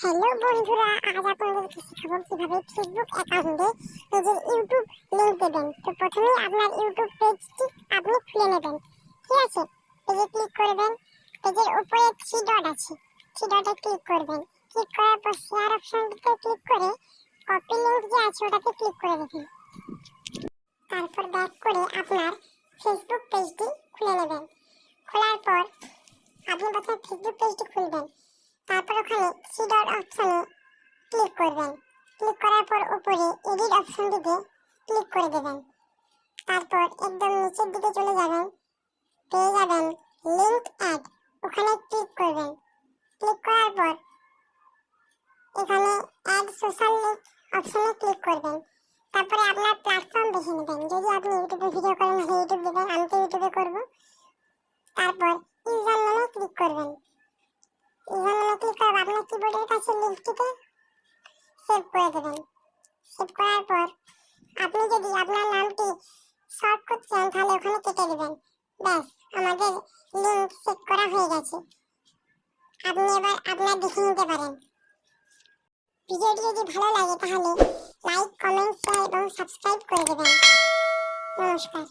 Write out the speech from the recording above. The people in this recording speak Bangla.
হ্যালো বন্ধুরা, আজ আপনাদেরকে শেখাবো কিভাবে ফেসবুক অ্যাকাউন্টে নিজের ইউটিউব লিংক দেবেন। তো প্রথমেই আপনার ইউটিউব পেজটি আপনি খুলে নেবেন। ঠিক আছে, পেজে ক্লিক করবেন। পেজের উপরে থ্রি ডট আছে, থ্রি ডটে ক্লিক করবেন। ক্লিক করার পর শেয়ার অপশনটিতে ক্লিক করে কপি লিংক যে আছে ওটাতে ক্লিক করে দেবেন। তারপর ব্যাক করে আপনার ফেসবুক পেজটি খুলে নেবেন। খোলার পর আপনি প্রথমে ফেসবুক পেজটি খুলবেন। তারপর ওখানে থ্রি ডট অপশনে ক্লিক করবেন। ক্লিক করার পর উপরে এডিট অপশনটিতে ক্লিক করে দেবেন। তারপর একদম নিচের দিকে চলে যাবেন, পেয়ে যাবেন লিংক অ্যাড, ওখানে ক্লিক করবেন। ক্লিক করার পর এখানে অ্যাড সোশ্যাল লিংক অপশনে ক্লিক করবেন। তারপরে আপনার প্ল্যাটফর্ম বেছে নেবেন। যদি আপনি ইউটিউবে ভিডিও করেন তাহলে ইউটিউব দেবেন, আমি তো ইউটিউবে করব। তারপর ইউজার নেমে ক্লিক করবেন। ইউজার নেমে ক্লিক করে আপনার কিবোর্ডের কাছে লিঙ্কটিতে সেভ করে দেবেন। সেভ করার পর আপনি যদি আপনার নামটি শর্ট করতে চান তাহলে ওখানে কেটে দেবেন। ব্যাস, আমাদের লিঙ্ক সেভ করা হয়ে গেছে। আপনি এবার আপনার দেখে নিতে পারেন। ভিডিওটি যদি ভালো লাগে তাহলে লাইক, কমেন্ট, শেয়ার এবং সাবস্ক্রাইব করে দেবেন। নমস্কার।